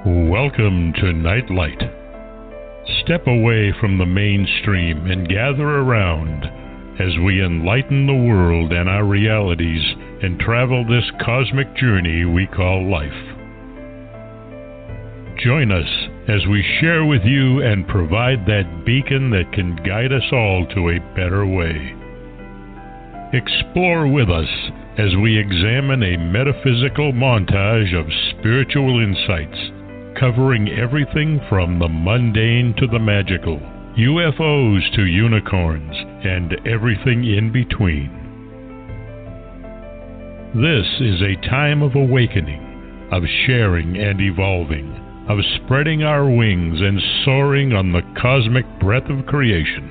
Welcome to Nightlight. Step away from the mainstream and gather around as we enlighten the world and our realities and travel this cosmic journey we call life. Join us as we share with you and provide that beacon that can guide us all to a better way. Explore with us as we examine a metaphysical montage of spiritual insights, covering everything from the mundane to the magical, UFOs to unicorns, and everything in between. This is a time of awakening, of sharing and evolving, of spreading our wings and soaring on the cosmic breath of creation.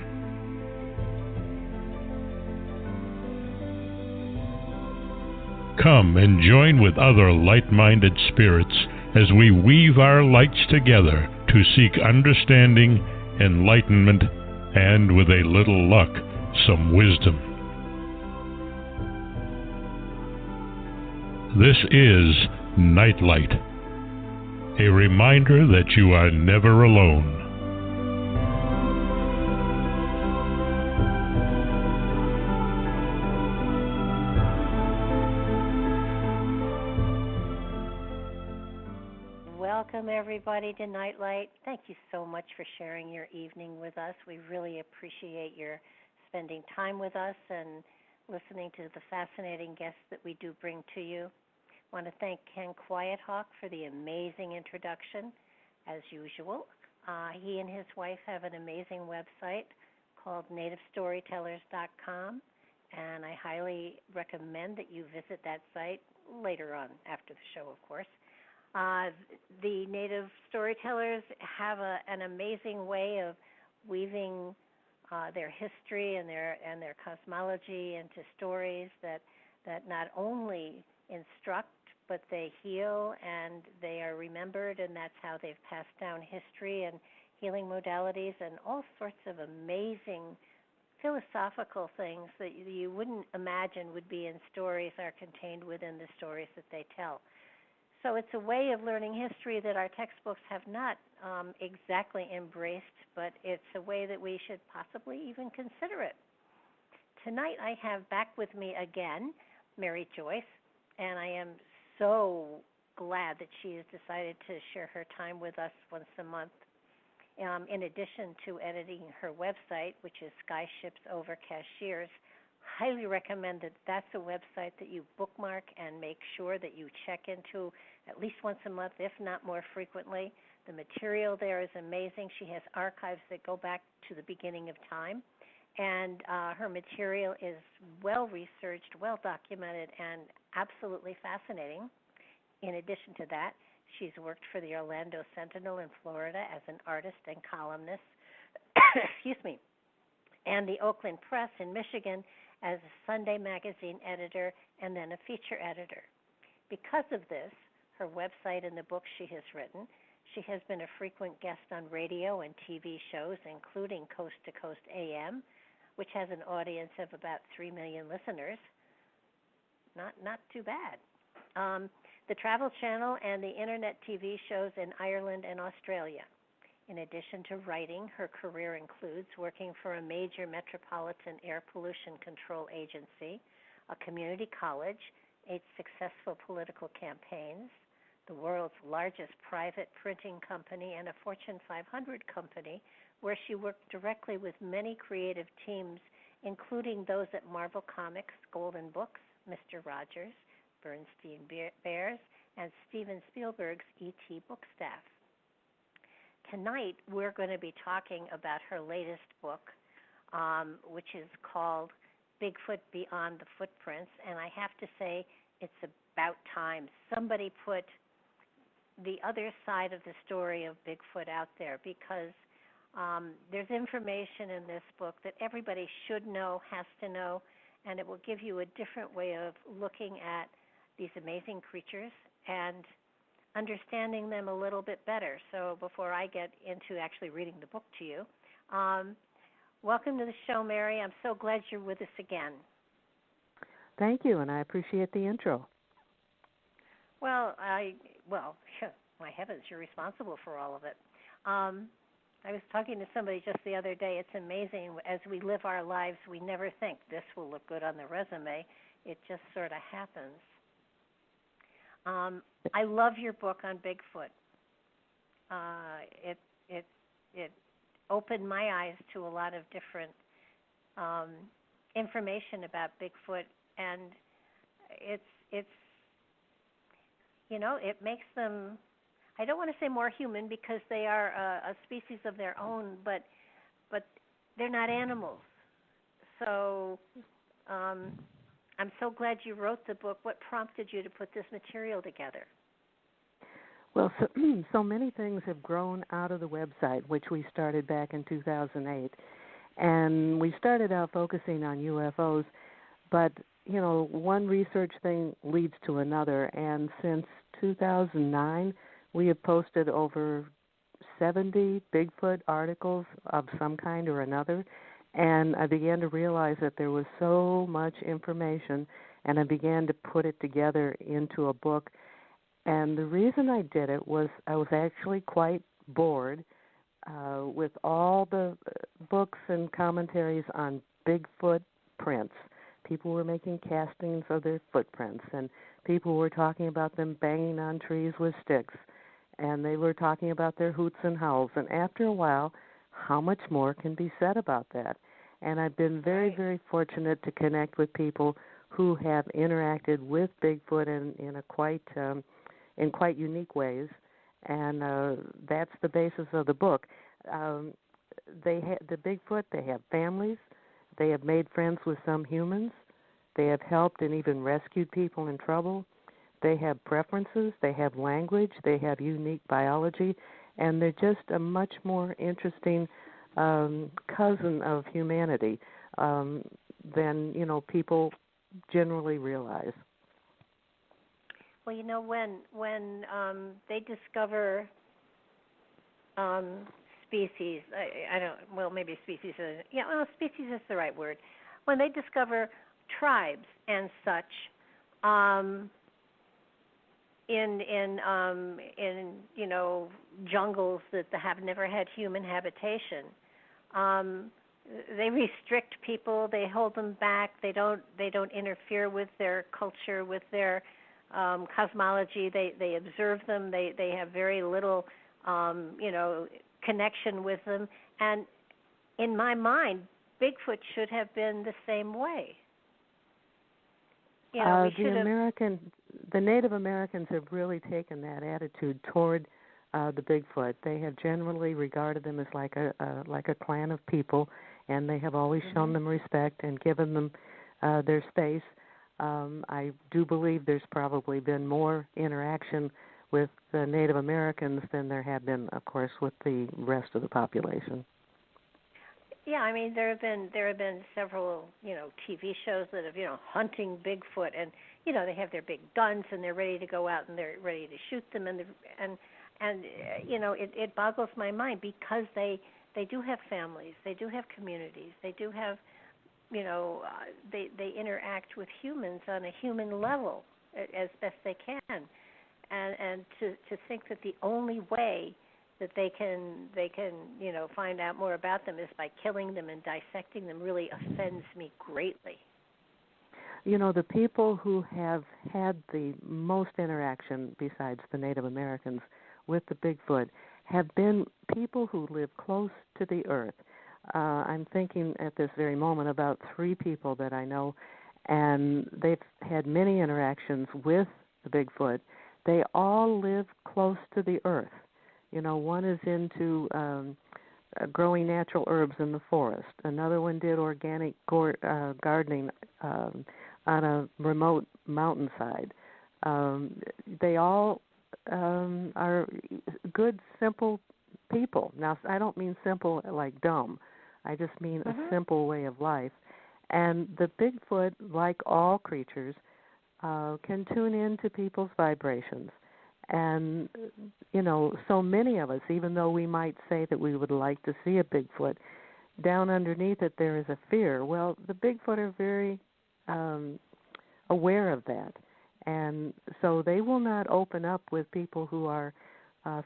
Come and join with other light-minded spirits as we weave our lights together to seek understanding, enlightenment, and, with a little luck, some wisdom. This is Nightlight, a reminder that you are never alone. Welcome, everybody, to Nightlight. Thank you so much for sharing your evening with us. We really appreciate your spending time with us and listening to the fascinating guests that we do bring to you. I want to thank Ken Quiethawk for the amazing introduction, as usual. He and his wife have an amazing website called nativestorytellers.com, and I highly recommend that you visit that site later on, after the show, of course. The native storytellers have an amazing way of weaving their history and their cosmology into stories that not only instruct, but they heal and they are remembered, and that's how they've passed down history and healing modalities and all sorts of amazing philosophical things that you wouldn't imagine would be in stories are contained within the stories that they tell. So it's a way of learning history that our textbooks have not exactly embraced, but it's a way that we should possibly even consider it. Tonight I have back with me again Mary Joyce, and I am so glad that she has decided to share her time with us once a month. In addition to editing her website, which is Skyships Over Cashiers, highly recommend that that's a website that you bookmark and make sure that you check into at least once a month, if not more frequently. The material there is amazing. She has archives that go back to the beginning of time, and her material is well-researched, well-documented, and absolutely fascinating. In addition to that, she's worked for the Orlando Sentinel in Florida as an artist and columnist, excuse me, and the Oakland Press in Michigan as a Sunday magazine editor and then a feature editor. Because of this, her website and the books she has written, she has been a frequent guest on radio and TV shows, including Coast to Coast AM, which has an audience of about 3 million listeners. Not too bad. The Travel Channel and the internet TV shows in Ireland and Australia. In addition to writing, her career includes working for a major metropolitan air pollution control agency, a community college, 8 successful political campaigns, the world's largest private printing company, and a Fortune 500 company where she worked directly with many creative teams, including those at Marvel Comics, Golden Books, Mr. Rogers, Bernstein Bears, and Steven Spielberg's E.T. book staff. Tonight, we're going to be talking about her latest book, which is called Bigfoot Beyond the Footprints, and I have to say it's about time somebody put the other side of the story of Bigfoot out there, because there's information in this book that everybody should know, has to know, and it will give you a different way of looking at these amazing creatures and understanding them a little bit better. So before I get into actually reading the book to you, welcome to the show, Mary. I'm so glad you're with us again. Thank you, and I appreciate the intro. Well, my heavens, you're responsible for all of it. I was talking to somebody just the other day. It's amazing. As we live our lives, we never think this will look good on the resume. It just sort of happens. I love your book on Bigfoot. It opened my eyes to a lot of different information about Bigfoot, and it's it makes them, I don't want to say more human because they are a species of their own, but they're not animals. So I'm so glad you wrote the book. What prompted you to put this material together? Well, so many things have grown out of the website, which we started back in 2008. And we started out focusing on UFOs, but, one research thing leads to another. And since 2009, we have posted over 70 Bigfoot articles of some kind or another. And I began to realize that there was so much information, and I began to put it together into a book. And the reason I did it was I was actually quite bored with all the books and commentaries on Bigfoot prints. People were making castings of their footprints, and people were talking about them banging on trees with sticks, and they were talking about their hoots and howls. And after a while, how much more can be said about that? And I've been very, very fortunate to connect with people who have interacted with Bigfoot in quite unique ways, and that's the basis of the book. The Bigfoot, they have families, they have made friends with some humans, they have helped and even rescued people in trouble, they have preferences, they have language, they have unique biology, and they're just a much more interesting cousin of humanity than people generally realize. Well, when they discover species, maybe species species is the right word. When they discover tribes and such in jungles that have never had human habitation, they restrict people. They hold them back. They don't interfere with their culture, with their cosmology. They observe them. They have very little connection with them. And in my mind, Bigfoot should have been the same way. The Native Americans have really taken that attitude toward the Bigfoot. They have generally regarded them as like a clan of people, and they have always shown them respect and given them their space. I do believe there's probably been more interaction with the Native Americans than there have been, of course, with the rest of the population. Yeah, I mean there have been several TV shows that have hunting Bigfoot, and they have their big guns and they're ready to go out and they're ready to shoot them, and it boggles my mind because they do have families, they do have communities, they do have they interact with humans on a human level as best they can, and to think that the only way that they can find out more about them is by killing them and dissecting them really offends me greatly. The people who have had the most interaction besides the Native Americans with the Bigfoot have been people who live close to the earth. I'm thinking at this very moment about 3 people that I know, and they've had many interactions with the Bigfoot. They all live close to the earth. One is into growing natural herbs in the forest. Another one did organic gardening on a remote mountainside. They all are good, simple people. Now, I don't mean simple like dumb. I just mean a simple way of life. And the Bigfoot, like all creatures, can tune into people's vibrations. And, so many of us, even though we might say that we would like to see a Bigfoot, down underneath it there is a fear. Well, the Bigfoot are very aware of that. And so they will not open up with people who are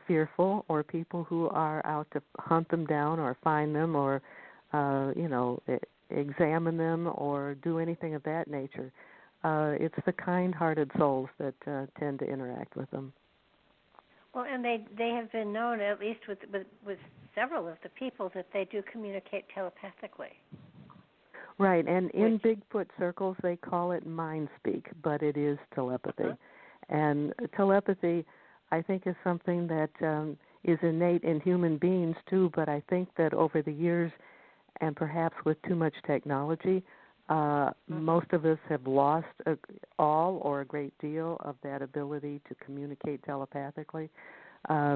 fearful, or people who are out to hunt them down or find them or, examine them or do anything of that nature. It's the kind-hearted souls that tend to interact with them. Well, and they have been known, at least with several of the people, that they do communicate telepathically. Right, and in Bigfoot circles they call it mind speak, but it is telepathy. Uh-huh. And telepathy, I think, is something that is innate in human beings too, but I think that over the years, and perhaps with too much technology, most of us have lost all or a great deal of that ability to communicate telepathically.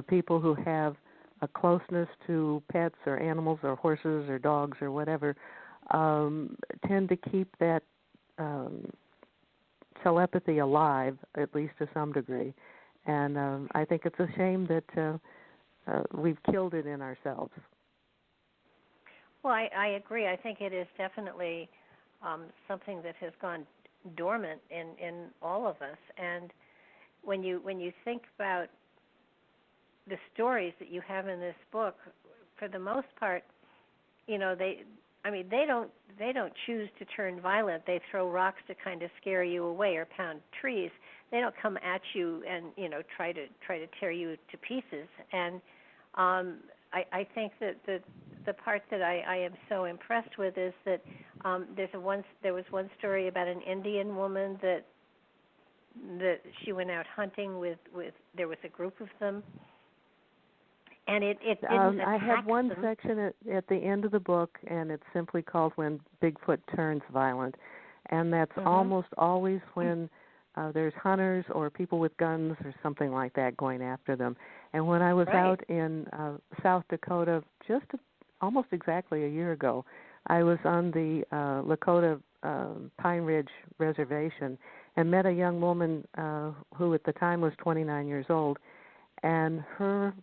People who have a closeness to pets or animals or horses or dogs or whatever tend to keep that telepathy alive, at least to some degree. And I think it's a shame that we've killed it in ourselves. Well, I agree. I think it is definitely something that has gone dormant in all of us. And when you think about the stories that you have in this book, for the most part, they don't choose to turn violent. They throw rocks to kind of scare you away or pound trees. They don't come at you and try to tear you to pieces. And I think that the part that I am so impressed with is that there was one story about an Indian woman that she went out hunting with there was a group of them, and it didn't attack I have one them. section at the end of the book, and it's simply called When Bigfoot Turns Violent, and that's almost always when there's hunters or people with guns or something like that going after them. And when I was out in South Dakota almost exactly a year ago, I was on the Lakota Pine Ridge Reservation and met a young woman who at the time was 29 years old, and her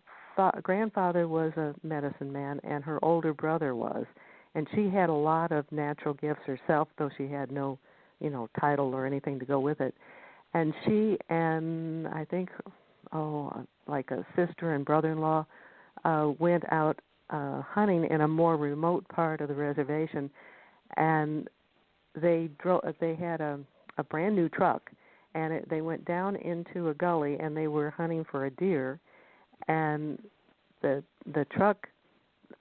grandfather was a medicine man and her older brother was. And she had a lot of natural gifts herself, though she had no, title or anything to go with it. And she and I think, like a sister and brother-in-law went out hunting in a more remote part of the reservation, and they had a brand new truck, and they went down into a gully, and they were hunting for a deer, and the truck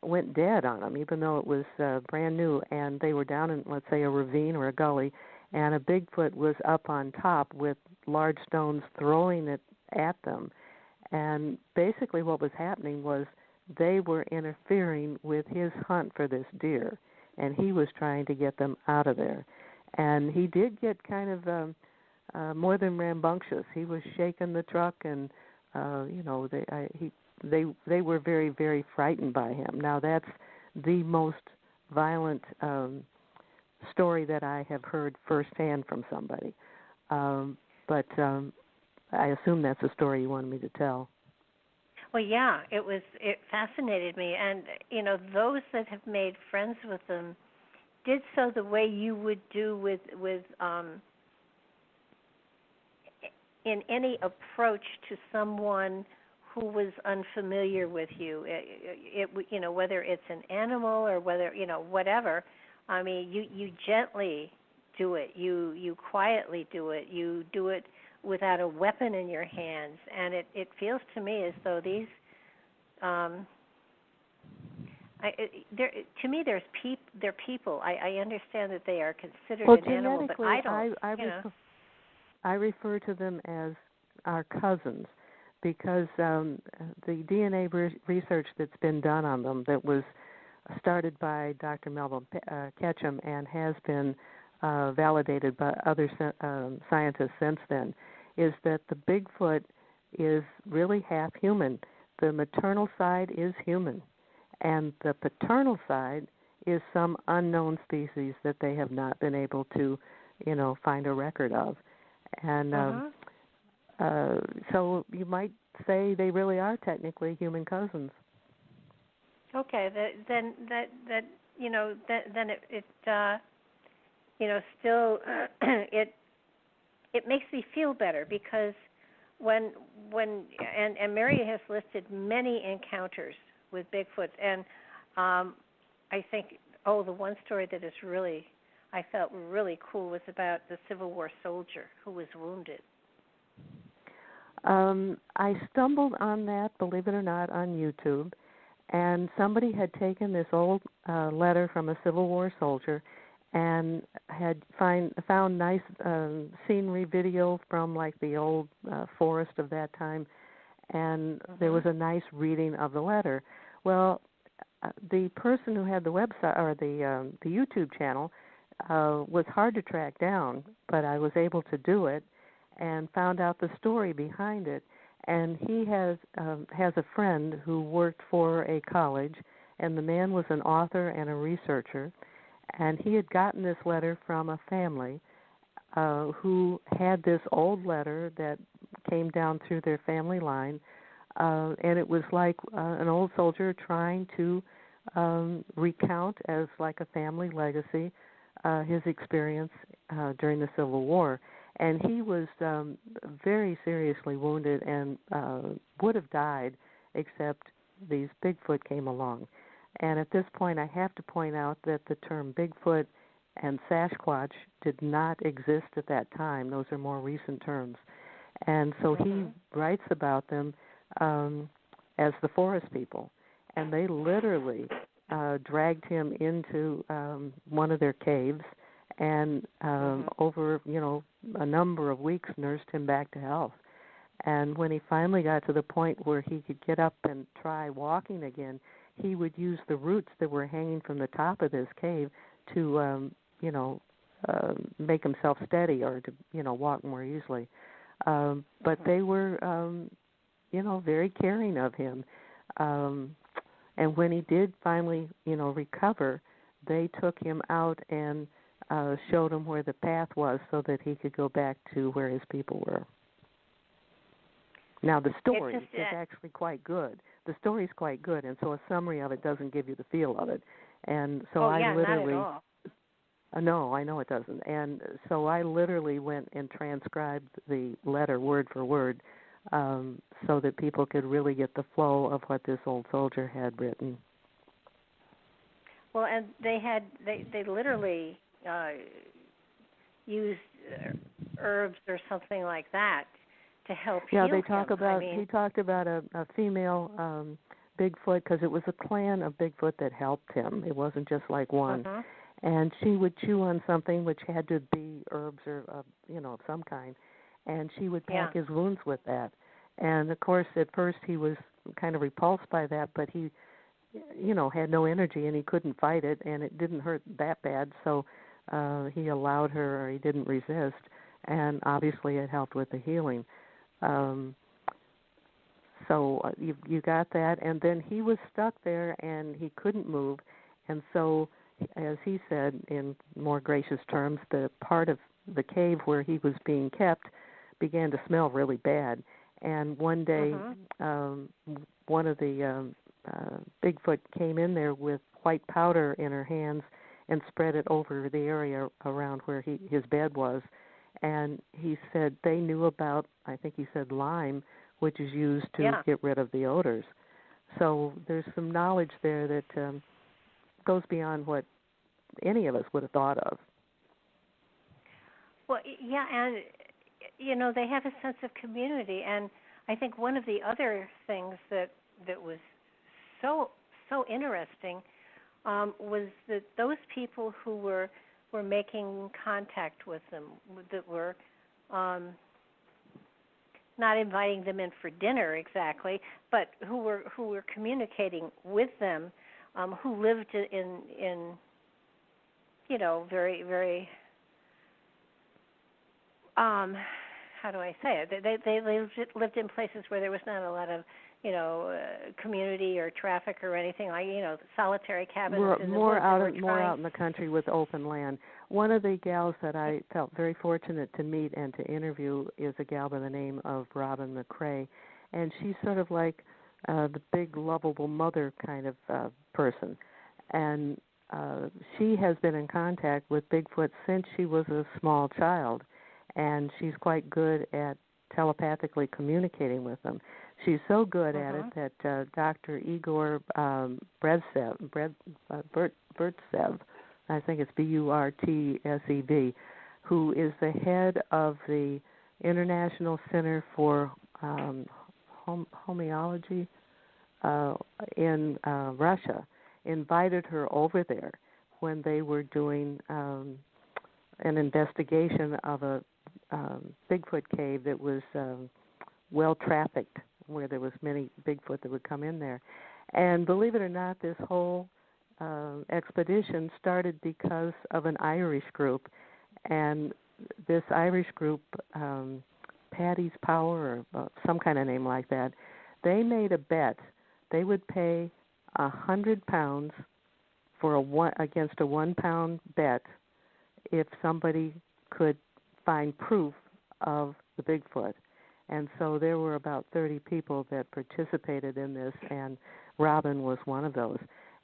went dead on them, even though it was brand new, and they were down in, let's say, a ravine or a gully, and a Bigfoot was up on top with large stones throwing it at them. And basically what was happening was they were interfering with his hunt for this deer, and he was trying to get them out of there. And he did get kind of more than rambunctious. He was shaking the truck, and they were very, very frightened by him. Now that's the most violent story that I have heard firsthand from somebody. But I assume that's a story you wanted me to tell. Well, yeah, it fascinated me, and those that have made friends with them did so the way you would do with in any approach to someone who was unfamiliar with you. Whether it's an animal or whether whatever. I mean, you gently do it. You quietly do it. You do it without a weapon in your hands, and it feels to me as though these. To me, they're people. I understand that they are considered an animal, but I don't. I refer to them as our cousins because the DNA research that's been done on them that was started by Dr. Melvin Ketchum and has been validated by other scientists since then, is that the Bigfoot is really half human. The maternal side is human, and the paternal side is some unknown species that they have not been able to, find a record of. And so you might say they really are technically human cousins. Okay, then still it makes me feel better because and Mary has listed many encounters with Bigfoot, and I think the one story that is really I felt really cool was about the Civil War soldier who was wounded. I stumbled on that, believe it or not, on YouTube, and somebody had taken this old letter from a Civil War soldier and had found nice scenery video from like the old forest of that time, and there was a nice reading of the letter. Well, the person who had the website or the YouTube channel was hard to track down, but I was able to do it and found out the story behind it. And he has a friend who worked for a college, and the man was an author and a researcher, and he had gotten this letter from a family who had this old letter that came down through their family line, and it was like an old soldier trying to recount as like a family legacy his experience during the Civil War. And he was very seriously wounded and would have died except these Bigfoot came along. And at this point, I have to point out that the term Bigfoot and Sasquatch did not exist at that time. Those are more recent terms. And so he writes about them as the forest people. And they literally dragged him into one of their caves and over, a number of weeks nursed him back to health. And when he finally got to the point where he could get up and try walking again, he would use the roots that were hanging from the top of this cave to, make himself steady or to, walk more easily. But they were, very caring of him. And when he did finally, recover, they took him out and showed him where the path was so that he could go back to where his people were. Now, the story is actually quite good. The story's quite good, and so a summary of it doesn't give you the feel of it. And so I literally... not at all. No, I know it doesn't. And so I literally went and transcribed the letter word for word so that people could really get the flow of what this old soldier had written. Well, and they literally used herbs or something like that to help heal him. He talked about a female Bigfoot, because it was a clan of Bigfoot that helped him. It wasn't just like one. And she would chew on something which had to be herbs or of some kind, and she would pack his wounds with that. And of course, at first he was kind of repulsed by that, but he had no energy and he couldn't fight it, and it didn't hurt that bad, so he allowed her, or he didn't resist, and obviously it helped with the healing. So you got that, and then he was stuck there and he couldn't move, and so, as he said in more gracious terms, the part of the cave where he was being kept began to smell really bad. And one day, one of the Bigfoot came in there with white powder in her hands and spread it over the area around where his bed was. And he said they knew about, I think he said, lime, which is used to get rid of the odors. So there's some knowledge there that goes beyond what any of us would have thought of. Well, yeah, and they have a sense of community, and I think one of the other things that was so interesting was that those people who were making contact with them, that were not inviting them in for dinner exactly, but who were communicating with them, who lived in very, very, how do I say it? They lived in places where there was not a lot of, community or traffic or anything, like, solitary cabins. More out in the country with open land. One of the gals that I felt very fortunate to meet and to interview is a gal by the name of McRae, and she's sort of like the big, lovable mother kind of person. And she has been in contact with Bigfoot since she was a small child, and she's quite good at telepathically communicating with them. She's so good at it that Dr. Igor Burtsev, I think it's Burtsev, who is the head of the International Center for Homeology in Russia, invited her over there when they were doing an investigation of a Bigfoot cave that was well trafficked, where there was many Bigfoot that would come in there. And believe it or not, this whole expedition started because of an Irish group, and this Irish group, Paddy's Power or some kind of name like that, they made a bet. They would pay £100 against a £1 bet if somebody could find proof of the Bigfoot. And so there were about 30 people that participated in this, and Robin was one of those.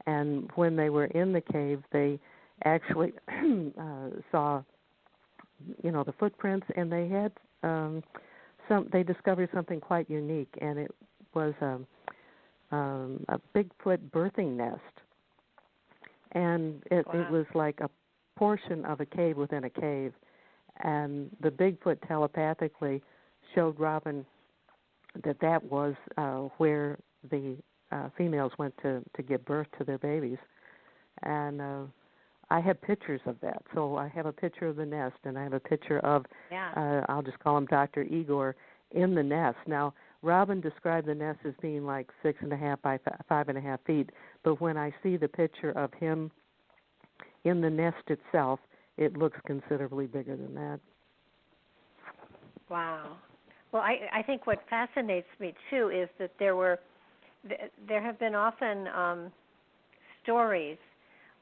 And when they were in the cave, they actually saw, the footprints, and they had they discovered something quite unique, and it was a Bigfoot birthing nest. And it was like a portion of a cave within a cave. And the Bigfoot telepathically showed Robin that was where the females went to give birth to their babies. And I have pictures of that. So I have a picture of the nest, and I have a picture of, I'll just call him Dr. Igor, in the nest. Now, Robin described the nest as being like 6.5 by 5.5 feet, but when I see the picture of him in the nest itself, it looks considerably bigger than that. Wow. Well, I think what fascinates me, too, is that there have been often stories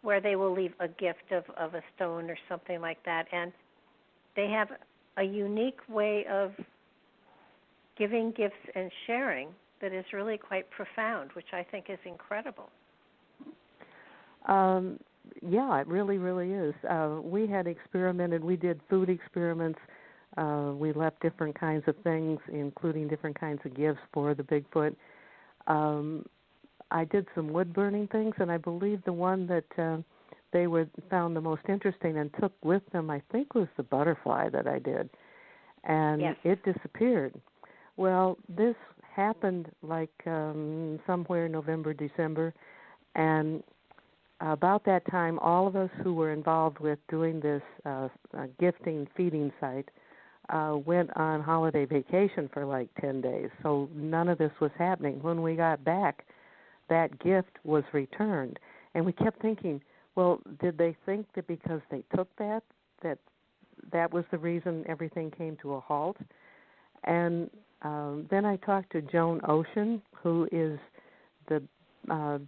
where they will leave a gift of a stone or something like that, and they have a unique way of giving gifts and sharing that is really quite profound, which I think is incredible. Yeah, it really, really is. We had experimented. We did food experiments. We left different kinds of things, including different kinds of gifts for the Bigfoot. I did some wood burning things, and I believe the one that they found the most interesting and took with them, I think, was the butterfly that I did. And it disappeared. Well, this happened like somewhere November, December, and about that time, all of us who were involved with doing this gifting feeding site went on holiday vacation for like 10 days. So none of this was happening. When we got back, that gift was returned. And we kept thinking, well, did they think that because they took that was the reason everything came to a halt? And then I talked to Joan Ocean, who is the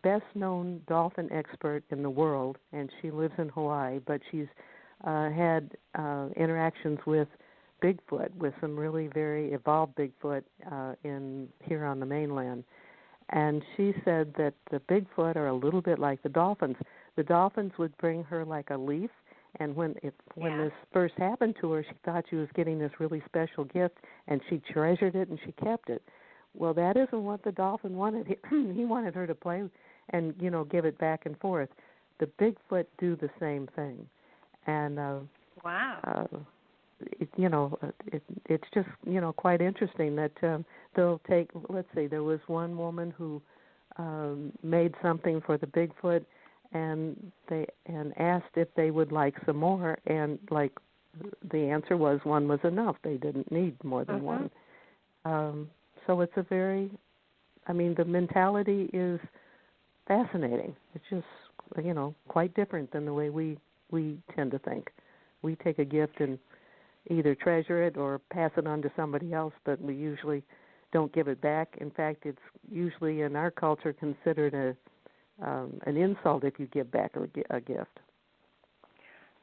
best-known dolphin expert in the world, and she lives in Hawaii, but she's had interactions with Bigfoot, with some really very evolved Bigfoot here on the mainland. And she said that the Bigfoot are a little bit like the dolphins. The dolphins would bring her like a leaf, and when this first happened to her, she thought she was getting this really special gift, and she treasured it and she kept it. Well, that isn't what the dolphin wanted. He wanted her to play and, give it back and forth. The Bigfoot do the same thing. And, it's just, quite interesting that they'll take, let's see, there was one woman who made something for the Bigfoot, and asked if they would like some more, and like the answer was one was enough. They didn't need more than one. So it's the mentality is fascinating. It's just, quite different than the way we tend to think. We take a gift and either treasure it or pass it on to somebody else, but we usually don't give it back. In fact, it's usually in our culture considered an insult if you give back a gift.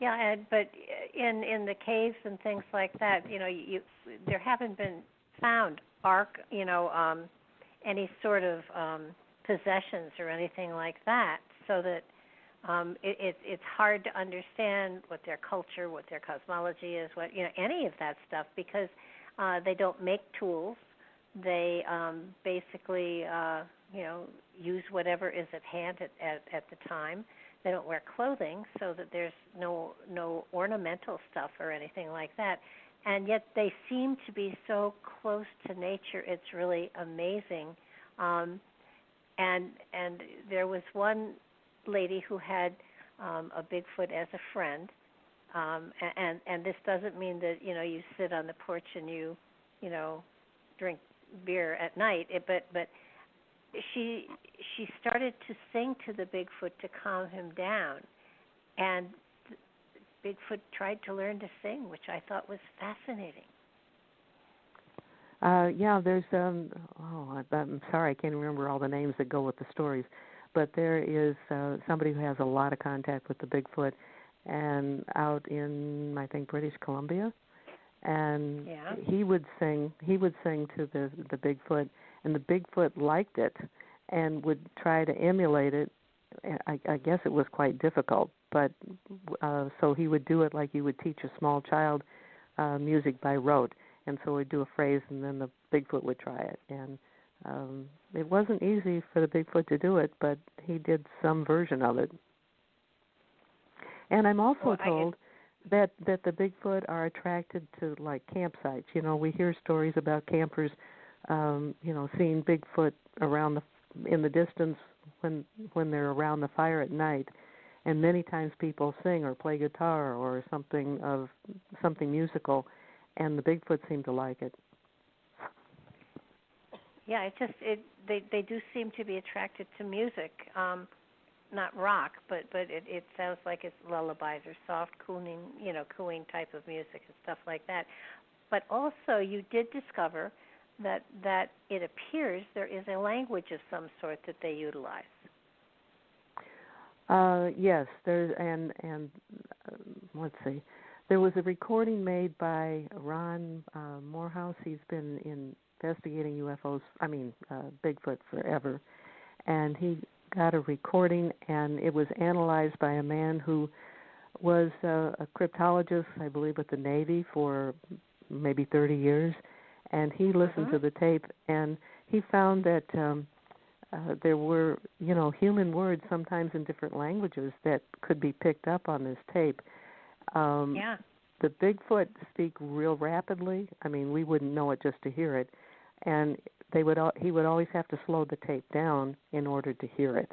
Yeah, but in the caves and things like that, there haven't been found any sort of possessions or anything like that, so that it's hard to understand what their culture, what their cosmology is, what any of that stuff, because They don't make tools. They basically, use whatever is at hand at the time. They don't wear clothing, so that there's no ornamental stuff or anything like that. And yet they seem to be so close to nature. It's really amazing. And there was one lady who had a Bigfoot as a friend. And this doesn't mean that you sit on the porch and you drink beer at night. But she started to sing to the Bigfoot to calm him down, and Bigfoot tried to learn to sing, which I thought was fascinating. There's I'm sorry, I can't remember all the names that go with the stories, but there is somebody who has a lot of contact with the Bigfoot, and out in, I think, British Columbia, and he would sing to the Bigfoot, and the Bigfoot liked it and would try to emulate it. I guess it was quite difficult, but so he would do it like you would teach a small child music by rote, and so he'd do a phrase, and then the Bigfoot would try it, and it wasn't easy for the Bigfoot to do it, but he did some version of it. And I'm also told that the Bigfoot are attracted to, like, campsites. We hear stories about campers, seeing Bigfoot in the distance when they're around the fire at night, and many times people sing or play guitar or something musical, and the Bigfoot seem to like it. Yeah, they do seem to be attracted to music, not rock, but it sounds like it's lullabies or soft cooing type of music and stuff like that. But also, you did discover that it appears there is a language of some sort that they utilize. Yes, there's and let's see, there was a recording made by Ron Morehouse. He's been investigating UFOs, Bigfoot forever, and he got a recording, and it was analyzed by a man who was a cryptologist, I believe, with the Navy for maybe 30 years, and he listened to the tape, and he found that there were, human words sometimes in different languages that could be picked up on this tape. The Bigfoot speak real rapidly. We wouldn't know it just to hear it, and he would always have to slow the tape down in order to hear it.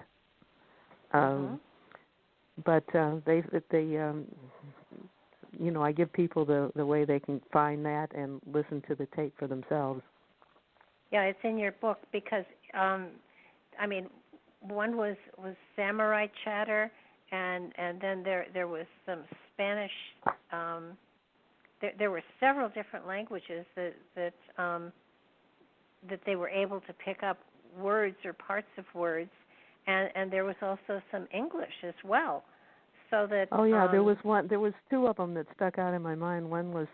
But they I give people the way they can find that and listen to the tape for themselves. Yeah, it's in your book because one was samurai chatter, and then there was some Spanish. There were several different languages that they were able to pick up words or parts of words, and there was also some English as well. So that there was two of them that stuck out in my mind. One was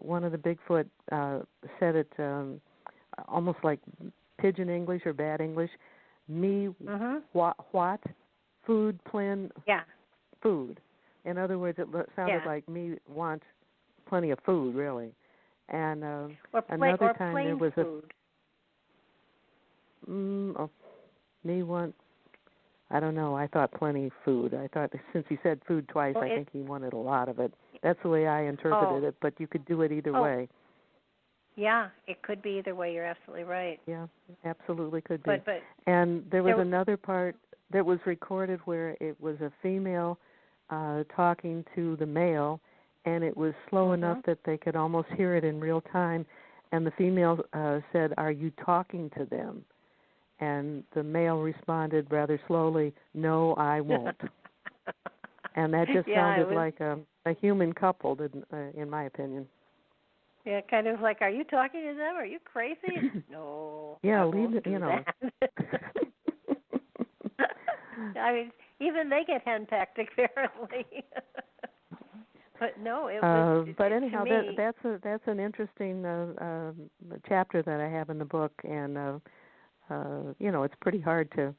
one of the Bigfoot said it almost like pidgin English or bad English. Me what food plan food. In other words, it sounded like me want plenty of food, really. And another time there was food. Me want. I don't know. I thought plenty food. I thought since he said food twice, I think he wanted a lot of it. That's the way I interpreted it, but you could do it either way. Yeah, it could be either way. You're absolutely right. Yeah, absolutely could be. But and there was another part that was recorded where it was a female talking to the male, and it was slow enough that they could almost hear it in real time. And the female said, "Are you talking to them?" And the male responded rather slowly, "No, I won't." And that just sounded like a human couple, in my opinion. Yeah, kind of like, "Are you talking to them? Are you crazy?" No. Yeah, leave it. Even they get henpecked apparently. But no, it was. But anyhow, that's an interesting chapter that I have in the book, and. It's pretty hard to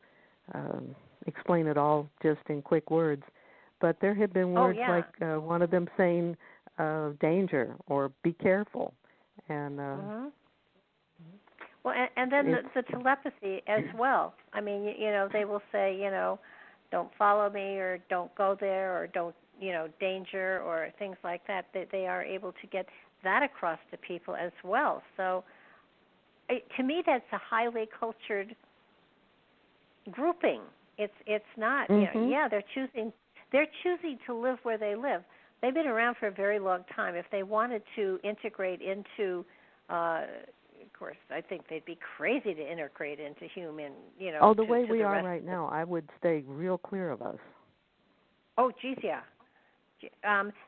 explain it all just in quick words. But there have been words like one of them saying danger or be careful. And well, and then the telepathy as well. I mean, they will say, don't follow me, or don't go there, or don't, danger, or things like that. They are able to get that across to people as well. So, to me, that's a highly cultured grouping. It's not. They're choosing to live where they live. They've been around for a very long time. If they wanted to integrate into, of course, I think they'd be crazy to integrate into human. The way we are right now, I would stay real clear of us. Oh, geez, yeah.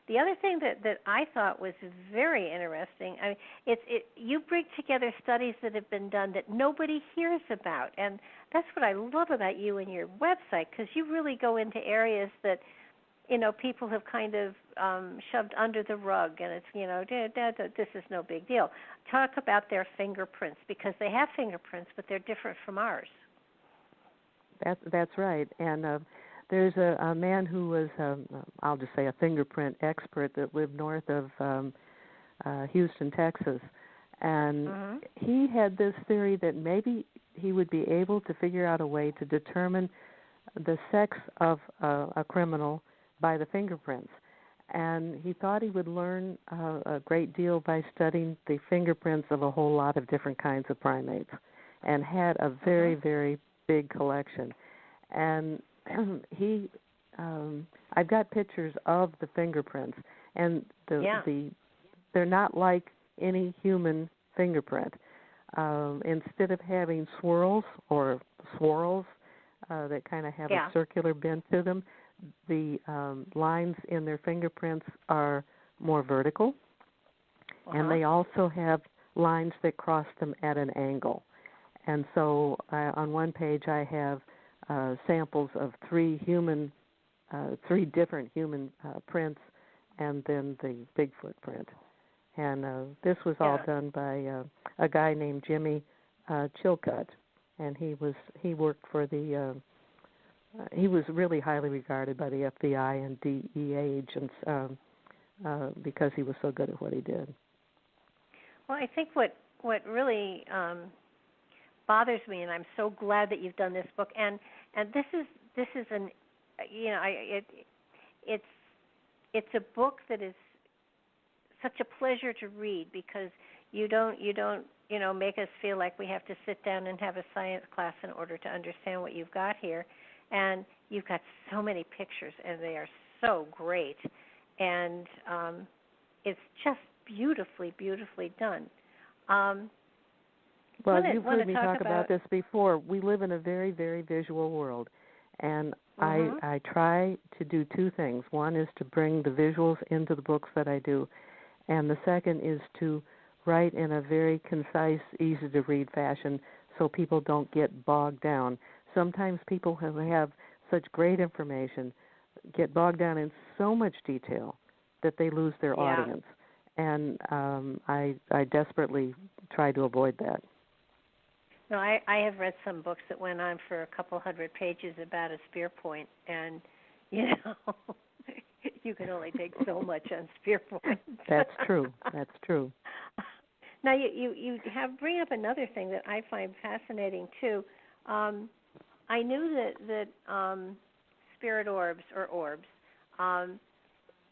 The other thing that I thought was very interesting, I mean, you bring together studies that have been done that nobody hears about, and that's what I love about you and your website, because you really go into areas that, people have kind of shoved under the rug, and it's, this is no big deal. Talk about their fingerprints, because they have fingerprints, but they're different from ours. That's right, and there's a man who was, I'll just say, a fingerprint expert that lived north of Houston, Texas, and he had this theory that maybe he would be able to figure out a way to determine the sex of a criminal by the fingerprints. And he thought he would learn a great deal by studying the fingerprints of a whole lot of different kinds of primates, and had a very, very big collection. And I've got pictures of the fingerprints, and they're not like any human fingerprint. Instead of having swirls or swirls that kind of have a circular bend to them, the lines in their fingerprints are more vertical, and they also have lines that cross them at an angle. And so on one page I have samples of three different human prints, and then the Bigfoot print. And this was all done by a guy named Jimmy Chilcutt, and he worked for the. He was really highly regarded by the FBI and DEA agents because he was so good at what he did. Well, I think what really bothers me, and I'm so glad that you've done this book, and this is an, it's a book that is such a pleasure to read, because you don't make us feel like we have to sit down and have a science class in order to understand what you've got here. And you've got so many pictures, and they are so great. And it's just beautifully, beautifully done. Well, you've heard me talk about this before. We live in a very, very visual world. And I try to do two things. One is to bring the visuals into the books that I do. And the second is to write in a very concise, easy-to-read fashion so people don't get bogged down. Sometimes people who have such great information get bogged down in so much detail that they lose their audience. And I desperately try to avoid that. No, I have read some books that went on for a couple hundred pages about a spear point, and, you can only take so much on spear points. That's true. That's true. Now, you bring up another thing that I find fascinating, too. I knew that spirit orbs or orbs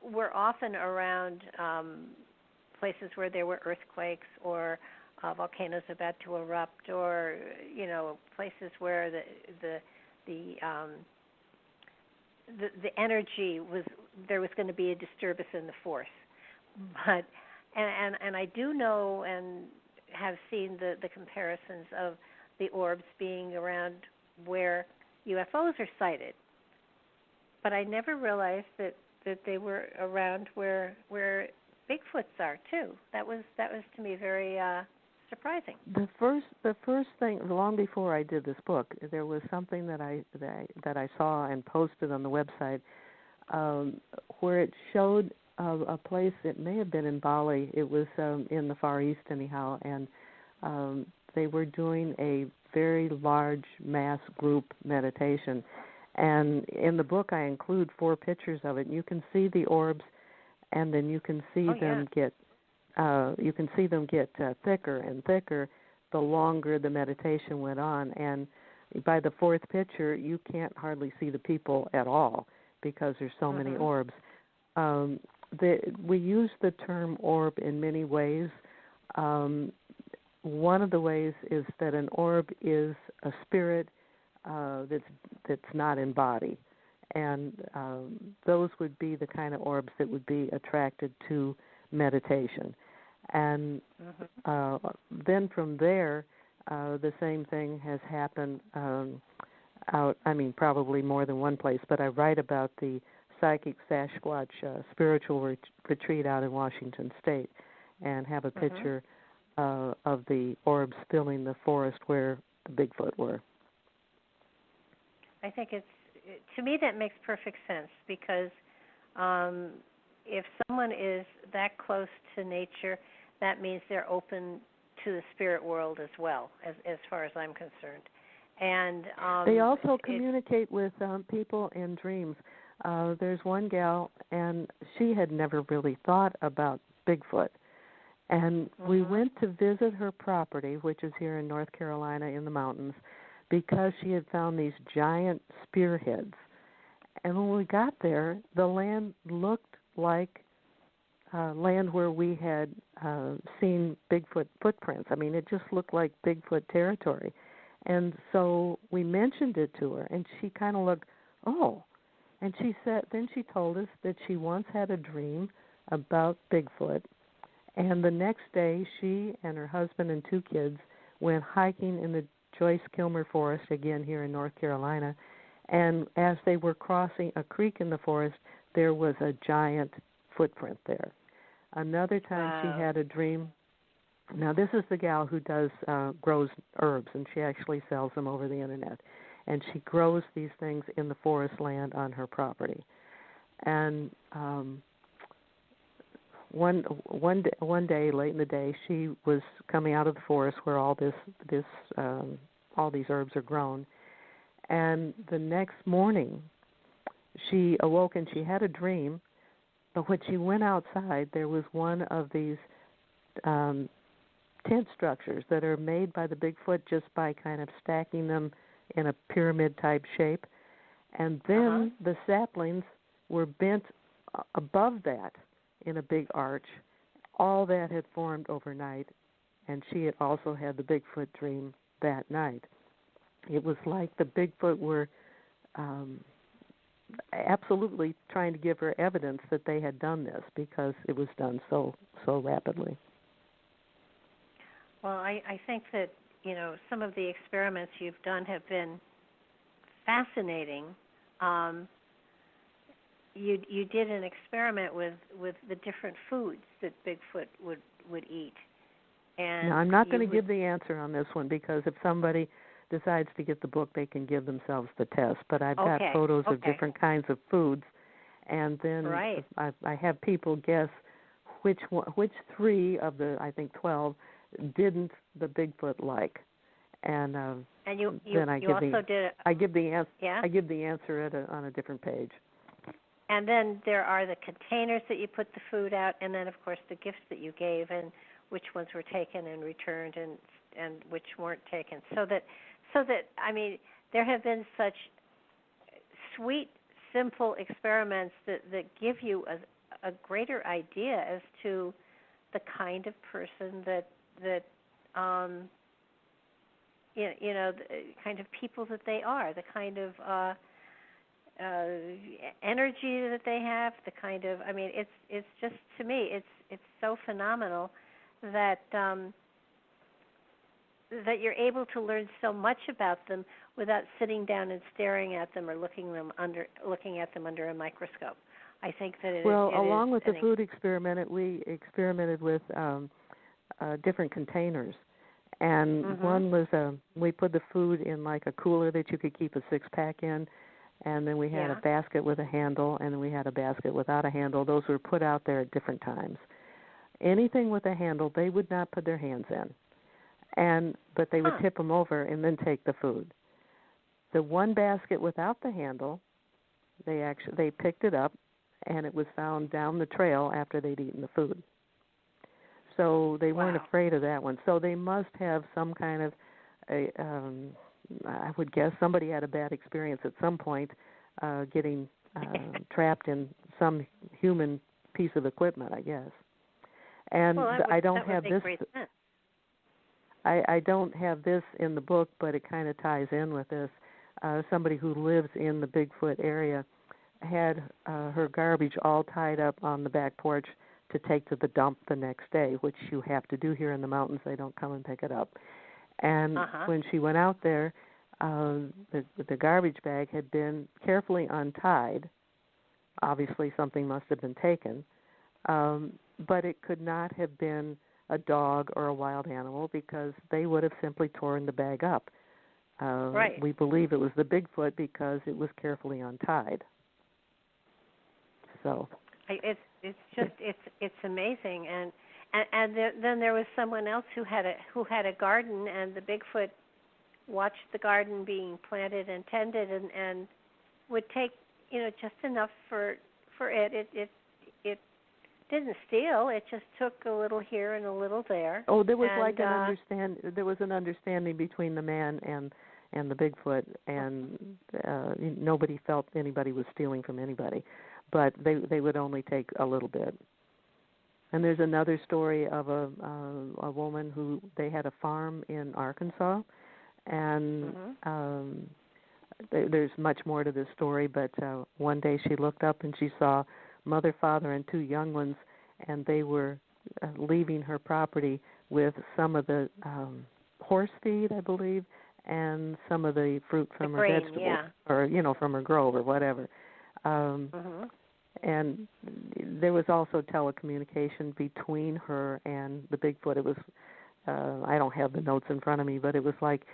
were often around places where there were earthquakes or volcanoes about to erupt, or places where the energy there was going to be a disturbance in the force. But and I do know and have seen the comparisons of the orbs being around where UFOs are sighted, but I never realized that they were around where Bigfoots are too. That was to me very surprising. The first thing, long before I did this book, there was something that I saw and posted on the website where it showed a place. It may have been in Bali. It was in the Far East anyhow, and they were doing a very large mass group meditation. And in the book I include 4 pictures of it. You can see the orbs, and then you can see them get you can see them get thicker and thicker the longer the meditation went on. And by the fourth picture, you can't hardly see the people at all because there's so many orbs. We use the term orb in many ways. One of the ways is that an orb is a spirit that's not in body, and those would be the kind of orbs that would be attracted to meditation. And then from there, the same thing has happened probably more than one place, but I write about the Psychic Sasquatch spiritual retreat out in Washington State, and have a picture of the orbs filling the forest where the Bigfoot were. I think to me that makes perfect sense, because if someone is that close to nature, that means they're open to the spirit world as well, as far as I'm concerned. And they also communicate with people in dreams. There's one gal, and she had never really thought about Bigfoot. And we went to visit her property, which is here in North Carolina in the mountains, because she had found these giant spearheads. And when we got there, the land looked like land where we had seen Bigfoot footprints. I mean, it just looked like Bigfoot territory. And so we mentioned it to her, and she kind of looked, oh. And then she told us that she once had a dream about Bigfoot, and the next day she and her husband and 2 kids went hiking in the Joyce Kilmer Forest, again here in North Carolina, and as they were crossing a creek in the forest, there was a giant footprint there. Another time she had a dream. Now this is the gal who grows herbs, and she actually sells them over the internet. And she grows these things in the forest land on her property. And one day, late in the day, she was coming out of the forest where all these herbs are grown. And the next morning, she awoke and she had a dream. But when she went outside, there was one of these tent structures that are made by the Bigfoot just by kind of stacking them in a pyramid-type shape. And then the saplings were bent above that in a big arch. All that had formed overnight, and she had also had the Bigfoot dream that night. It was like the Bigfoot were absolutely trying to give her evidence that they had done this, because it was done so rapidly. Well, I think that, some of the experiments you've done have been fascinating. You did an experiment with the different foods that Bigfoot would eat. And now, I'm not going to give the answer on this one, because if somebody decides to get the book, they can give themselves the test. But I've got photos of different kinds of foods, and then I have people guess which 3 of the, I think, 12 didn't the Bigfoot like, and you then I give the answer on a different page. And then there are the containers that you put the food out, and then of course the gifts that you gave, and which ones were taken and returned, and which weren't taken. So that I mean, there have been such sweet, simple experiments that give you a greater idea as to the kind of person that the kind of people that they are, the kind of energy that they have, the kind of, I mean, it's just, to me, it's so phenomenal that that you're able to learn so much about them without sitting down and staring at them or looking at them under a microscope. I think that it along with the food experiment, we experimented with different containers, and one was we put the food in like a cooler that you could keep a 6-pack in, and then we had a basket with a handle, and then we had a basket without a handle. Those were put out there at different times. Anything with a handle, they would not put their hands in, but they would tip them over and then take the food. The one basket without the handle, they picked it up, and it was found down the trail after they'd eaten the food. So they weren't Wow. afraid of that one. So they must have some kind of, I would guess somebody had a bad experience at some point getting trapped in some human piece of equipment, I guess. And Well, I don't that would have make this. great sense. I don't have this in the book, but it kind of ties in with this. Somebody who lives in the Bigfoot area had her garbage all tied up on the back porch to take to the dump the next day, which you have to do here in the mountains. They don't come and pick it up. And when she went out there, the garbage bag had been carefully untied. Obviously, something must have been taken, but it could not have been a dog or a wild animal because they would have simply torn the bag up. Right. We believe it was the Bigfoot because it was carefully untied. So it's amazing, and then there was someone else who had a garden, and the Bigfoot watched the garden being planted and tended, and would take just enough for it. It didn't steal. It just took a little here and a little there. Oh, there was there was an understanding between the man and the Bigfoot, and nobody felt anybody was stealing from anybody, but they would only take a little bit. And there's another story of a woman who they had a farm in Arkansas, and there's much more to this story, but one day she looked up and she saw mother, father, and two young ones, and they were leaving her property with some of the horse feed, I believe, and some of the fruit from her vegetables, or from her grove or whatever. And there was also telecommunication between her and the Bigfoot. It was, I don't have the notes in front of me, but it was like,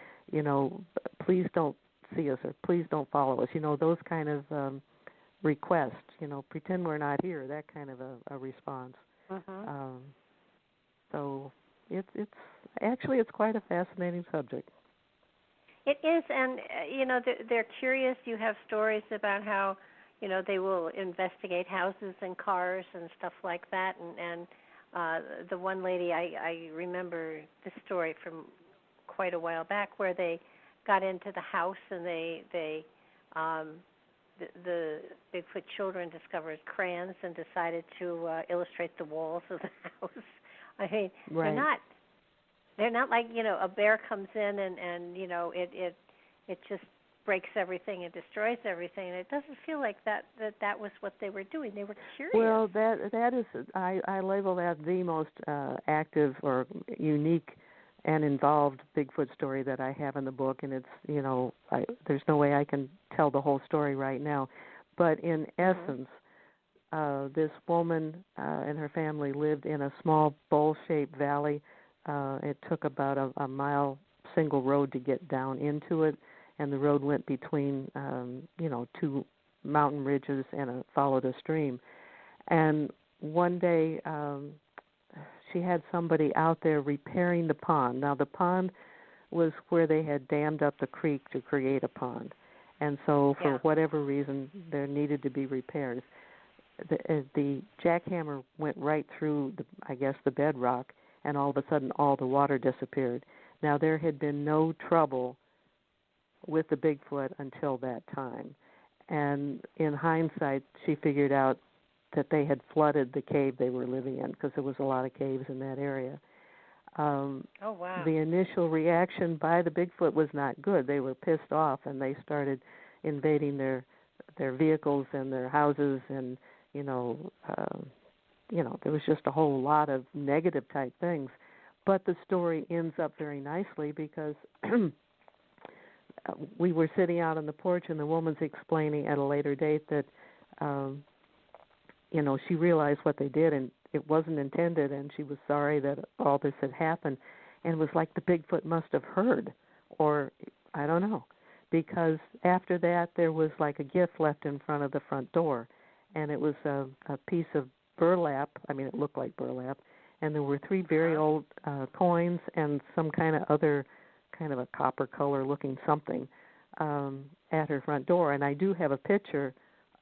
please don't see us or please don't follow us. Those kind of requests, pretend we're not here, that kind of a response. So it's quite a fascinating subject. It is, and they're curious. You have stories about how they will investigate houses and cars and stuff like that. And the one lady, I remember this story from quite a while back, where they got into the house and the Bigfoot children discovered crayons and decided to illustrate the walls of the house. I mean, they're not like a bear comes in and it just breaks everything and destroys everything. And it doesn't feel like that was what they were doing. They were curious. Well, that is, I label that the most active or unique and involved Bigfoot story that I have in the book, and it's there's no way I can tell the whole story right now, but in essence, this woman and her family lived in a small bowl-shaped valley. It took about a mile single road to get down into it, and the road went between two mountain ridges and followed a stream. And one day she had somebody out there repairing the pond. Now, the pond was where they had dammed up the creek to create a pond. And so for whatever reason, there needed to be repairs. The jackhammer went right through, the bedrock, and all of a sudden all the water disappeared. Now, there had been no trouble with the Bigfoot until that time. And in hindsight, she figured out that they had flooded the cave they were living in, because there was a lot of caves in that area. The initial reaction by the Bigfoot was not good. They were pissed off, and they started invading their vehicles and their houses, and there was just a whole lot of negative type things. But the story ends up very nicely because we were sitting out on the porch, and the woman's explaining at a later date that she realized what they did, and it wasn't intended, and she was sorry that all this had happened. And it was like the Bigfoot must have heard, or I don't know, because after that there was like a gift left in front of the front door, and it was a piece of burlap. I mean, it looked like burlap, and there were 3 very old coins and some kind of other kind of a copper color looking something at her front door. And I do have a picture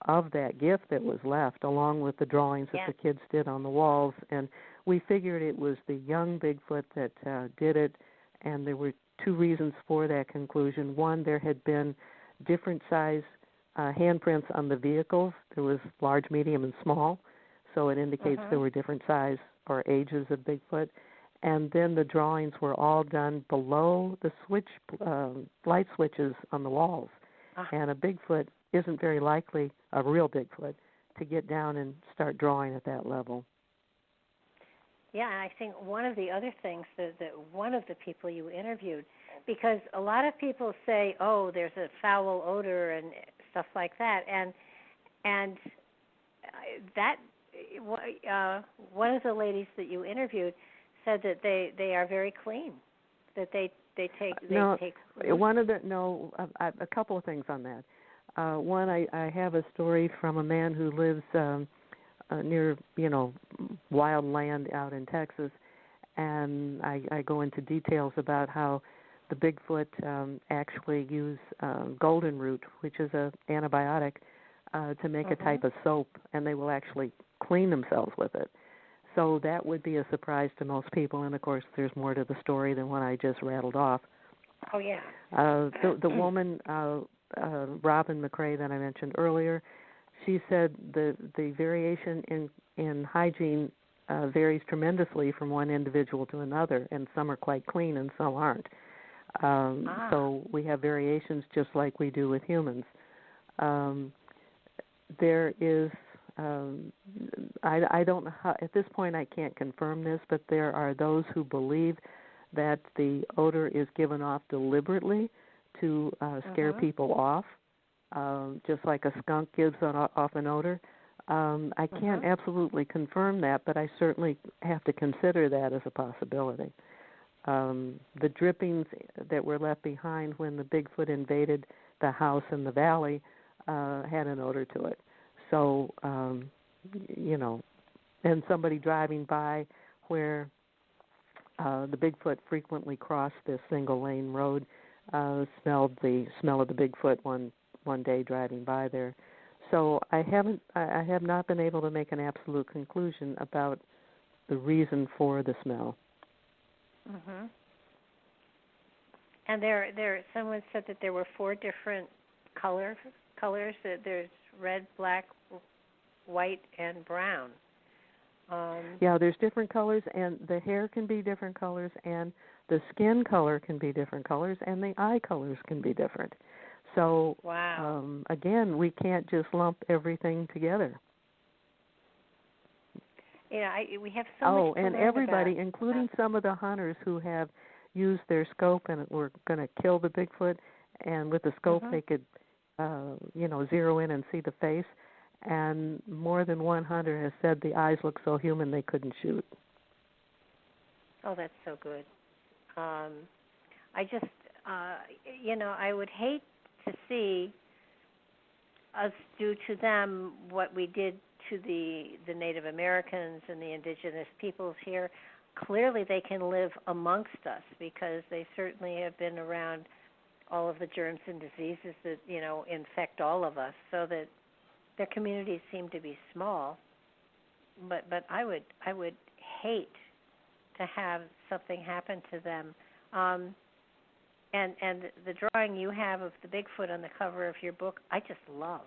of that gift that was left, along with the drawings that the kids did on the walls. And we figured it was the young Bigfoot that did it, and there were two reasons for that conclusion. One, there had been different size handprints on the vehicles. There was large, medium, and small, so it indicates there were different size or ages of Bigfoot. And then the drawings were all done below the light switches on the walls. And a Bigfoot isn't very likely, a real Bigfoot, to get down and start drawing at that level. Yeah, and I think one of the other things that one of the people you interviewed, because a lot of people say, oh, there's a foul odor and stuff like that, and that one of the ladies that you interviewed said that they are very clean, that a couple of things on that. One, I have a story from a man who lives near, wild land out in Texas, and I go into details about how the Bigfoot actually use golden root, which is an antibiotic, to make a type of soap, and they will actually clean themselves with it. So that would be a surprise to most people, and of course there's more to the story than what I just rattled off. Oh, yeah. The woman, Robin McRae, that I mentioned earlier, she said the variation in hygiene varies tremendously from one individual to another, and some are quite clean and some aren't. So we have variations just like we do with humans. There is, I don't know how, at this point I can't confirm this, but there are those who believe that the odor is given off deliberately to scare people off, just like a skunk gives off an odor. I can't absolutely confirm that, but I certainly have to consider that as a possibility. The drippings that were left behind when the Bigfoot invaded the house in the valley had an odor to it. So, and somebody driving by where the Bigfoot frequently crossed this single-lane road smelled the smell of the Bigfoot one day driving by there. So I have not been able to make an absolute conclusion about the reason for the smell. And someone said that there were 4 different colors. That there's red, black, white, and brown. Yeah, there's different colors, and the hair can be different colors, and the skin color can be different colors, and the eye colors can be different. So, again, we can't just lump everything together. We have so much to and learn everybody, about. including some of the hunters who have used their scope and were going to kill the Bigfoot, and with the scope they could, zero in and see the face. And more than one hunter has said the eyes look so human they couldn't shoot. Oh, that's so good. I just, I would hate to see us do to them what we did to the Native Americans and the indigenous peoples here. Clearly they can live amongst us because they certainly have been around all of the germs and diseases that, infect all of us, so that their communities seem to be small. But I would hate to have something happen to them. And the drawing you have of the Bigfoot on the cover of your book, I just love.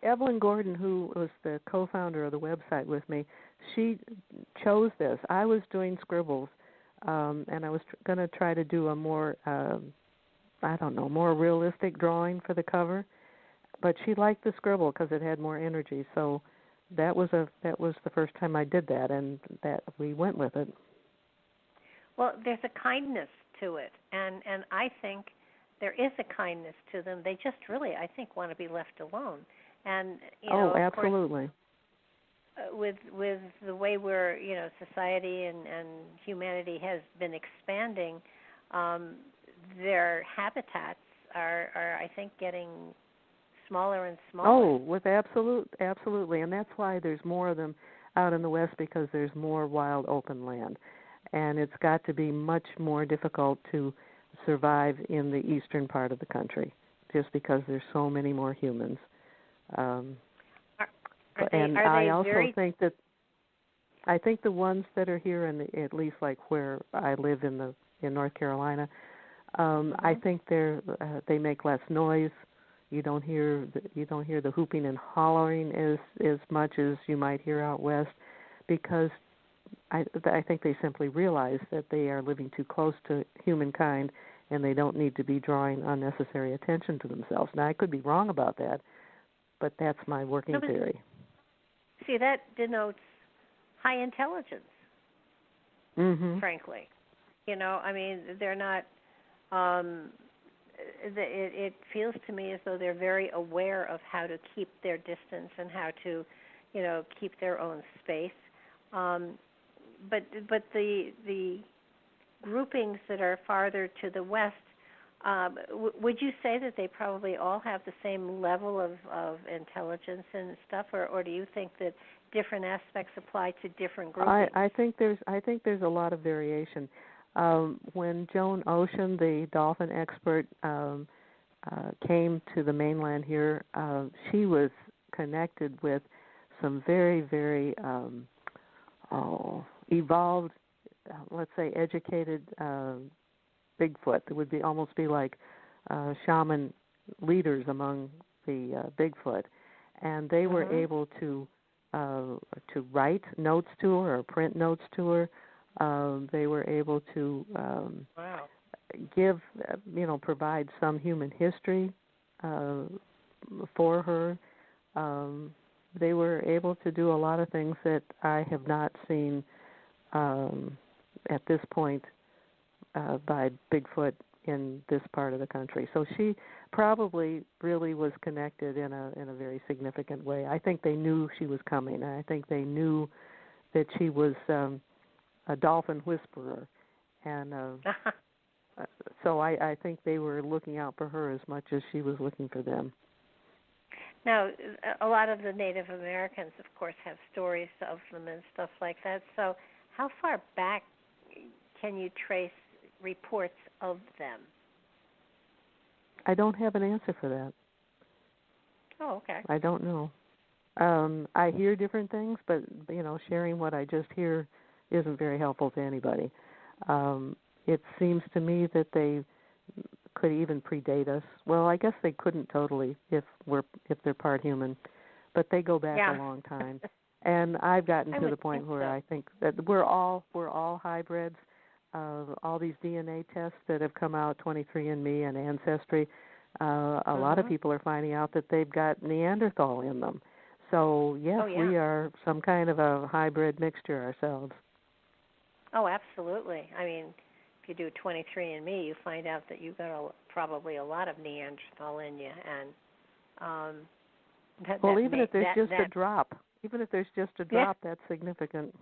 Evelyn Gordon, who was the co-founder of the website with me, she chose this. I was doing scribbles, and I was going to try to do a more, more realistic drawing for the cover. But she liked the scribble because it had more energy. So that was the first time I did that, and that we went with it. Well, there's a kindness to it, and I think there is a kindness to them. They just really, I think, want to be left alone. And absolutely. Course, with the way we're, society and humanity has been expanding, their habitats are I think, getting smaller and smaller. Oh, absolutely, and that's why there's more of them out in the West, because there's more wild open land, and it's got to be much more difficult to survive in the eastern part of the country just because there's so many more humans. Are I they also think that the ones that are here, at least like where I live in North Carolina, I think they make less noise. You don't hear the hooping and hollering as much as you might hear out west, because I think they simply realize that they are living too close to humankind, and they don't need to be drawing unnecessary attention to themselves. Now, I could be wrong about that, but that's my working theory. See, that denotes high intelligence, frankly. I mean, they're not, it feels to me as though they're very aware of how to keep their distance and how to, keep their own space. But the groupings that are farther to the west, would you say that they probably all have the same level of intelligence and stuff, or do you think that different aspects apply to different groupings? I think there's a lot of variation. When Joan Ocean, the dolphin expert, came to the mainland here, she was connected with some very, very evolved, let's say, educated Bigfoot. That would almost be like shaman leaders among the Bigfoot, and they were able to write notes to her or print notes to her. They were able to give, provide some human history for her. They were able to do a lot of things that I have not seen at this point by Bigfoot in this part of the country. So she probably really was connected in a very significant way. I think they knew she was coming. I think they knew that she was a dolphin whisperer, and so I think they were looking out for her as much as she was looking for them. Now, a lot of the Native Americans, of course, have stories of them and stuff like that. So how far back can you trace reports of them? I don't have an answer for that. Oh, okay. I don't know. I hear different things, but, sharing what I just hear isn't very helpful to anybody. It seems to me that they could even predate us. Well, I guess they couldn't totally if they're part human, but they go back a long time. And I've gotten to the point where I think that we're all hybrids. All these DNA tests that have come out, 23andMe and Ancestry, a lot of people are finding out that they've got Neanderthal in them. So, yes, we are some kind of a hybrid mixture ourselves. Oh, absolutely. I mean, if you do 23andMe, you find out that you've got probably a lot of Neanderthal in you. And even if there's just a drop, that's significant.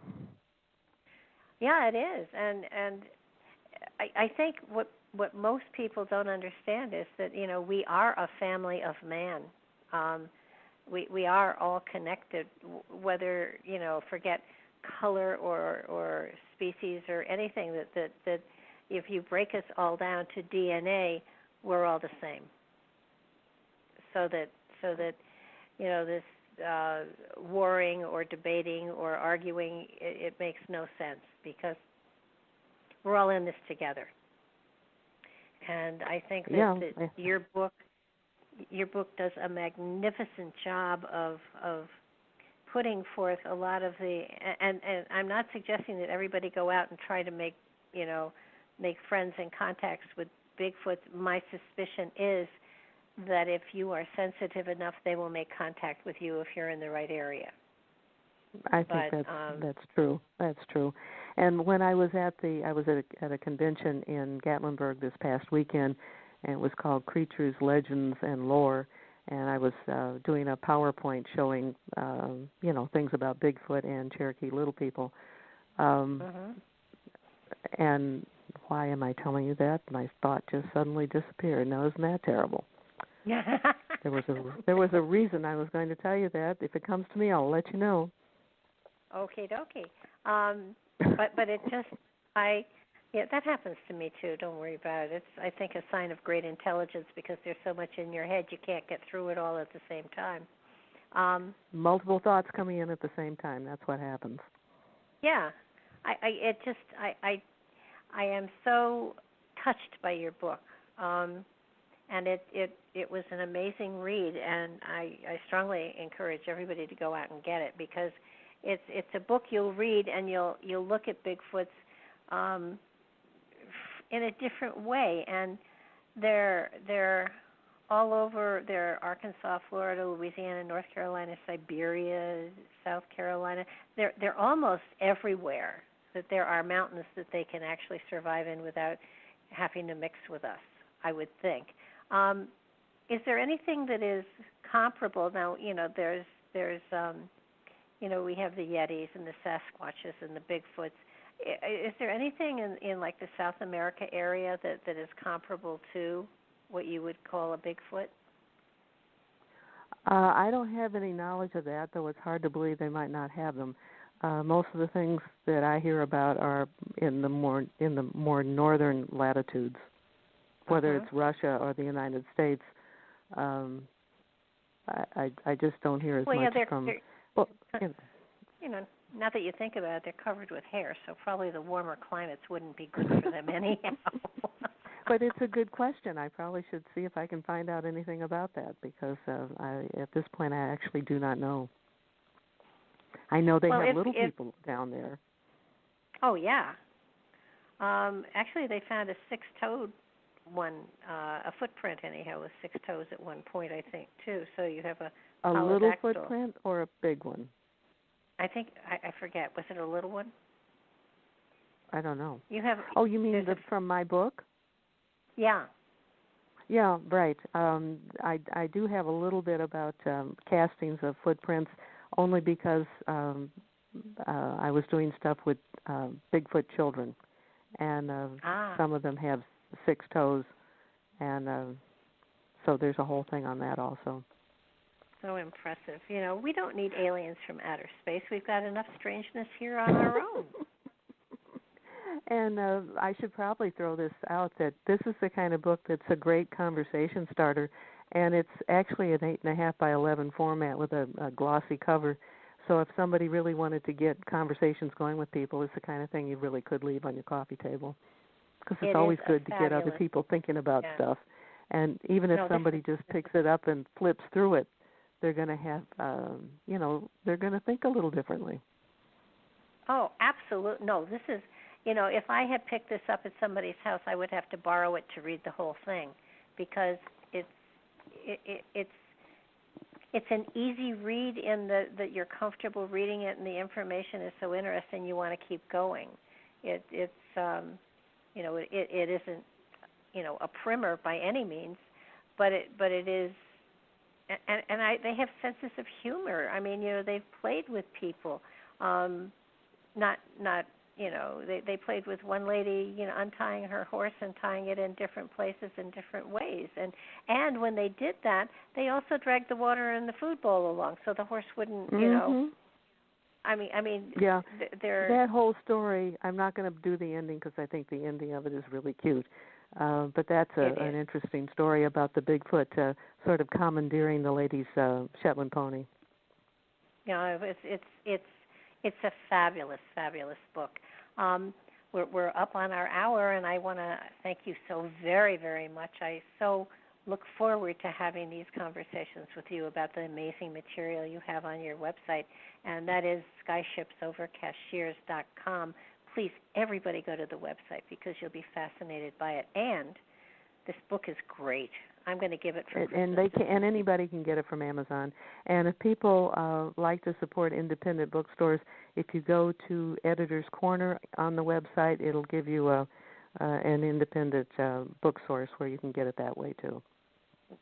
Yeah, it is. And I think what most people don't understand is that, we are a family of man. We are all connected, whether, forget color or species or anything, that if you break us all down to DNA, we're all the same. So that this warring or debating or arguing, it makes no sense, because we're all in this together. And I think that your book does a magnificent job of putting forth a lot of the, and I'm not suggesting that everybody go out and try to make friends and contacts with Bigfoot. My suspicion is that if you are sensitive enough, they will make contact with you if you're in the right area. I think that's true. That's true. And when I was at a convention in Gatlinburg this past weekend, and it was called Creatures, Legends, and Lore, and I was doing a PowerPoint showing things about Bigfoot and Cherokee Little People. And why am I telling you that? My thought just suddenly disappeared. Now, isn't that terrible? There was a reason I was going to tell you that. If it comes to me, I'll let you know. Okay, dokie. But it just, Yeah, that happens to me too. Don't worry about it. It's, I think, a sign of great intelligence because there's so much in your head you can't get through it all at the same time. Multiple thoughts coming in at the same time. That's what happens. Yeah, I am so touched by your book, and it was an amazing read, and I strongly encourage everybody to go out and get it because it's a book you'll read and you'll look at Bigfoots in a different way, and they're all over. They're Arkansas, Florida, Louisiana, North Carolina, Siberia, South Carolina. They're almost everywhere that there are mountains that they can actually survive in without having to mix with us, I would think. Is there anything that is comparable? Now, there's we have the Yetis and the Sasquatches and the Bigfoots. Is there anything in like the South America area that is comparable to what you would call a Bigfoot? I don't have any knowledge of that, though it's hard to believe they might not have them. Most of the things that I hear about are in the more northern latitudes, whether it's Russia or the United States. I just don't hear as much from. Well, now that you think about it, they're covered with hair, so probably the warmer climates wouldn't be good for them anyhow. But it's a good question. I probably should see if I can find out anything about that because at this point I actually do not know. I know they have little people down there. Oh, yeah. Actually, they found a six-toed one, a footprint anyhow, with six toes at one point, I think, too. So you have a little footprint or a big one? I think, I forget. Was it a little one? I don't know. You have. Oh, you mean from my book? Yeah. Yeah, right. I do have a little bit about castings of footprints, only because I was doing stuff with Bigfoot children, and some of them have 6 toes, and so there's a whole thing on that also. So impressive. We don't need aliens from outer space. We've got enough strangeness here on our own. And I should probably throw this out that this is the kind of book that's a great conversation starter, and it's actually an 8.5 by 11 format with a glossy cover. So if somebody really wanted to get conversations going with people, it's the kind of thing you really could leave on your coffee table, because it's always good to get other people thinking about stuff. And even if somebody just picks it up and flips through it, they're going to have, they're going to think a little differently. Oh, absolutely. No, this is, if I had picked this up at somebody's house, I would have to borrow it to read the whole thing, because it's an easy read in that you're comfortable reading it, and the information is so interesting you want to keep going. It isn't a primer by any means, but it is. And they have senses of humor. I mean, they've played with people. They played with one lady, untying her horse and tying it in different places in different ways. And when they did that, they also dragged the water and the food bowl along so the horse wouldn't, I mean, yeah. That whole story, I'm not going to do the ending because I think the ending of it is really cute. But that's an interesting story about the Bigfoot sort of commandeering the lady's Shetland pony. Yeah, it's a fabulous, fabulous book. We're up on our hour, and I want to thank you so very, very much. I so look forward to having these conversations with you about the amazing material you have on your website, and that is skyshipsovercashiers.com. Please, everybody go to the website because you'll be fascinated by it. And this book is great. I'm going to give it for Christmas. And anybody can get it from Amazon. And if people like to support independent bookstores, if you go to Editor's Corner on the website, it'll give you an independent book source where you can get it that way too.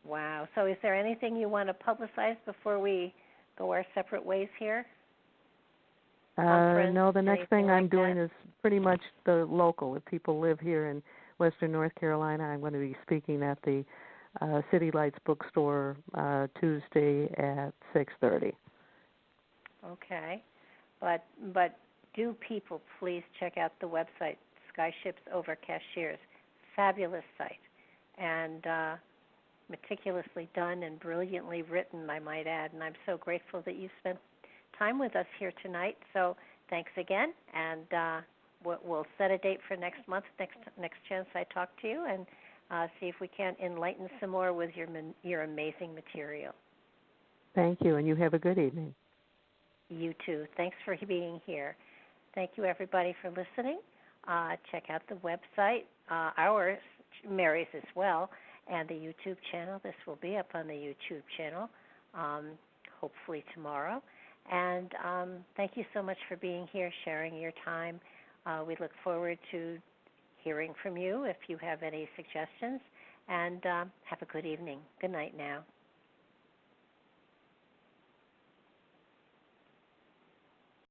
Wow. So is there anything you want to publicize before we go our separate ways here? No, the next thing I'm doing is pretty much the local. If people live here in Western North Carolina, I'm going to be speaking at the City Lights Bookstore Tuesday at 6:30. Okay, but do people please check out the website Skyships Over Cashiers. Fabulous site, and meticulously done and brilliantly written, I might add. And I'm so grateful that you spent time with us here tonight. So thanks again, and we'll set a date for next month, next chance I talk to you, and see if we can enlighten some more with your amazing material. Thank you, and you have a good evening. You too. Thanks for being here. Thank you, everybody, for listening. Check out the website, ours, Mary's as well, and the YouTube channel. This will be up on the YouTube channel, hopefully tomorrow. And thank you so much for being here, sharing your time. We look forward to hearing from you if you have any suggestions. And have a good evening. Good night now.